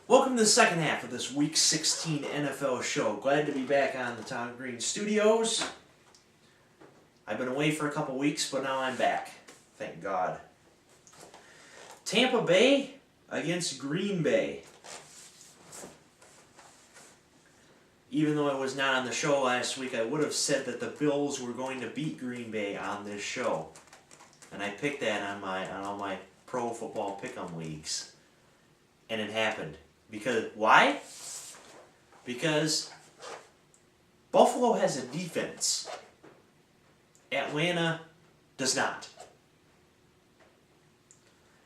Welcome to the second half of this Week 16 NFL show. Glad to be back on the Tom Greene Studios. I've been away for a couple weeks, but now I'm back. Thank God. Tampa Bay against Green Bay. Even though I was not on the show last week, I would have said that the Bills were going to beat Green Bay on this show. And I picked that on all my pro football pick'em leagues. And it happened. Because, why? Because Buffalo has a defense. Atlanta does not.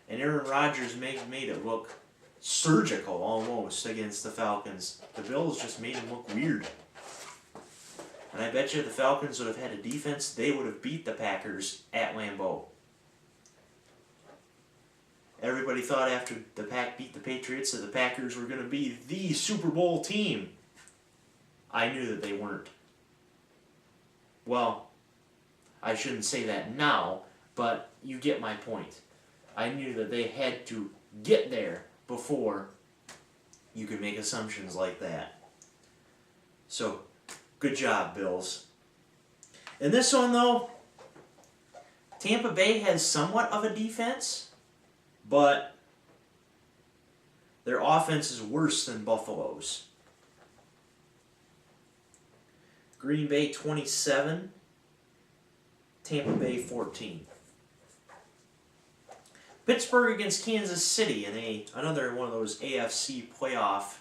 And Aaron Rodgers made it look surgical almost against the Falcons. The Bills just made him look weird. And I bet you if the Falcons would have had a defense, they would have beat the Packers at Lambeau. Everybody thought after the Pack beat the Patriots that the Packers were going to be the Super Bowl team. I knew that they weren't. Well, I shouldn't say that now, but you get my point. I knew that they had to get there before you could make assumptions like that. So, good job, Bills. In this one, though, Tampa Bay has somewhat of a defense, but their offense is worse than Buffalo's. Green Bay 27, Tampa Bay 14. Pittsburgh against Kansas City in another one of those AFC playoff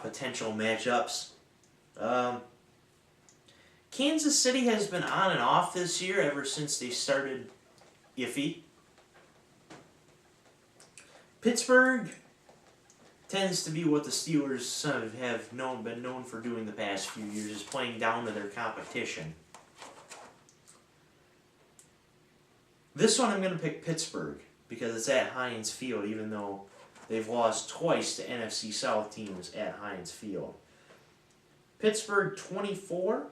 potential matchups. Kansas City has been on and off this year ever since they started iffy. Pittsburgh tends to be what the Steelers have been known for doing the past few years, is playing down to their competition. This one I'm going to pick Pittsburgh because it's at Heinz Field, even though they've lost twice to NFC South teams at Heinz Field. Pittsburgh 24,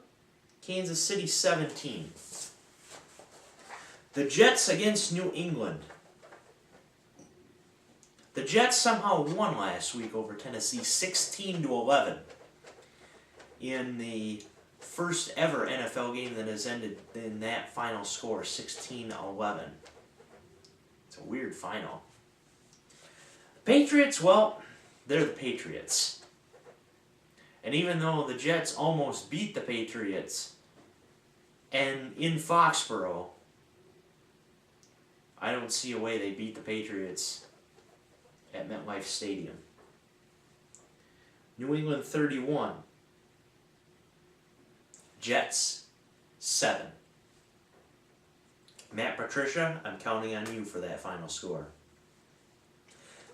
Kansas City 17. The Jets against New England. The Jets somehow won last week over Tennessee 16-11 in the first ever NFL game that has ended in that final score, 16-11. It's a weird final. Patriots, well, they're the Patriots. And even though the Jets almost beat the Patriots and in Foxborough, I don't see a way they beat the Patriots at MetLife Stadium. New England 31. Jets 7. Matt Patricia, I'm counting on you for that final score.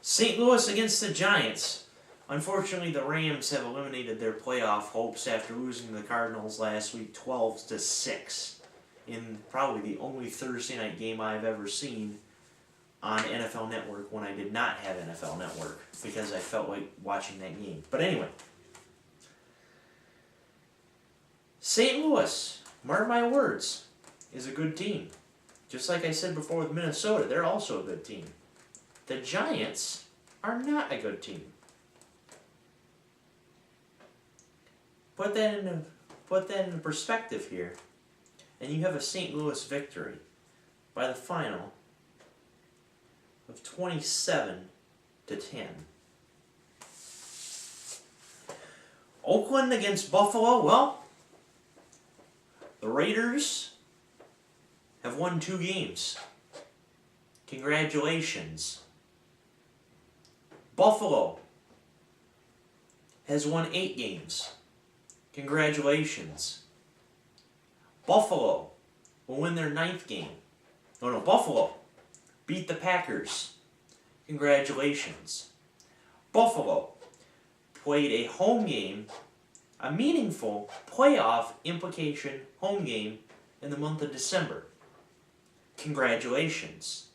St. Louis against the Giants. Unfortunately, the Rams have eliminated their playoff hopes after losing to the Cardinals last week 12-6 in probably the only Thursday night game I've ever seen on NFL Network when I did not have NFL Network because I felt like watching that game. But anyway, St. Louis, mark my words, is a good team. Just like I said before with Minnesota, they're also a good team. The Giants are not a good team. Put that into perspective here, and you have a St. Louis victory by the final of 27-10. Oakland against Buffalo. Well, the Raiders have won 2 games. Congratulations. Buffalo has won 8 games. Congratulations. Buffalo will win their 9th game. Buffalo beat the Packers. Congratulations. Buffalo played a home game, a meaningful playoff implication home game in the month of December. Congratulations.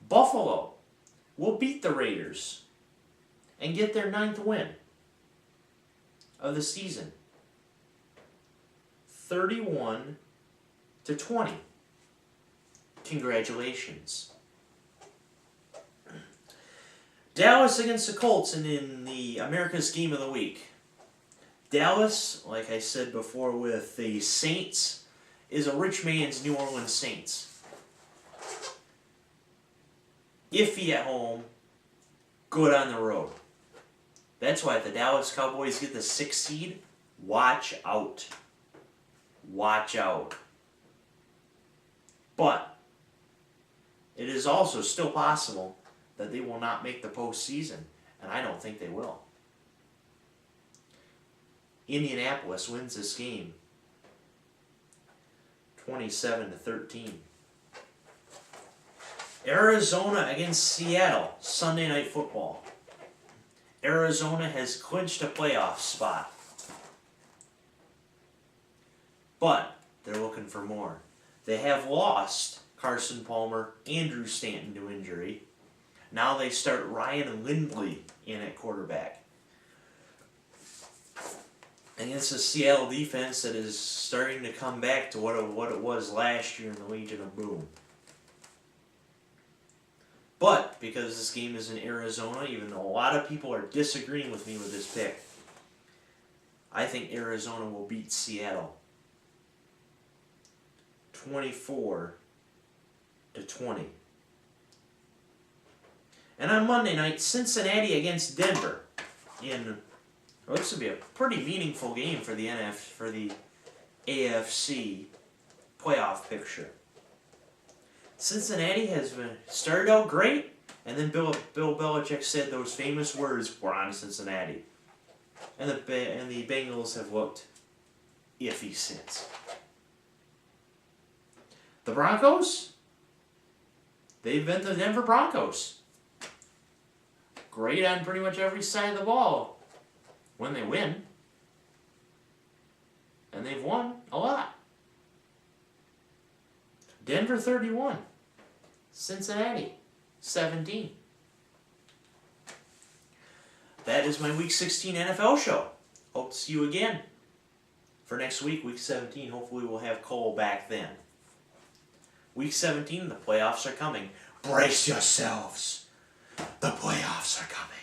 Buffalo will beat the Raiders and get their 9th win of the season. 31-20. Congratulations. Dallas against the Colts in the America's Game of the Week. Dallas, like I said before with the Saints, is a rich man's New Orleans Saints. Iffy at home, good on the road. That's why if the Dallas Cowboys get the 6th seed, watch out. Watch out. But it is also still possible that they will not make the postseason, and I don't think they will. Indianapolis wins this game 27-13. Arizona against Seattle, Sunday Night Football. Arizona has clinched a playoff spot. But they're looking for more. They have lost Carson Palmer, Andrew Stanton to injury. Now they start Ryan Lindley in at quarterback. Against a Seattle defense that is starting to come back to what it was last year in the Legion of Boom. But, because this game is in Arizona, even though a lot of people are disagreeing with me with this pick, I think Arizona will beat Seattle 24-20. And on Monday night, Cincinnati against Denver in what looks to be a pretty meaningful game for the AFC playoff picture. Cincinnati has been started out great, and then Bill Belichick said those famous words, "We're on to Cincinnati," and the Bengals have looked iffy since. The Broncos, they've been the Denver Broncos. Great on pretty much every side of the ball when they win, and they've won a lot. Denver 31, Cincinnati 17. That is my Week 16 NFL show. Hope to see you again for next week, Week 17. Hopefully we'll have Cole back then. Week 17, the playoffs are coming. Brace yourselves. The playoffs are coming.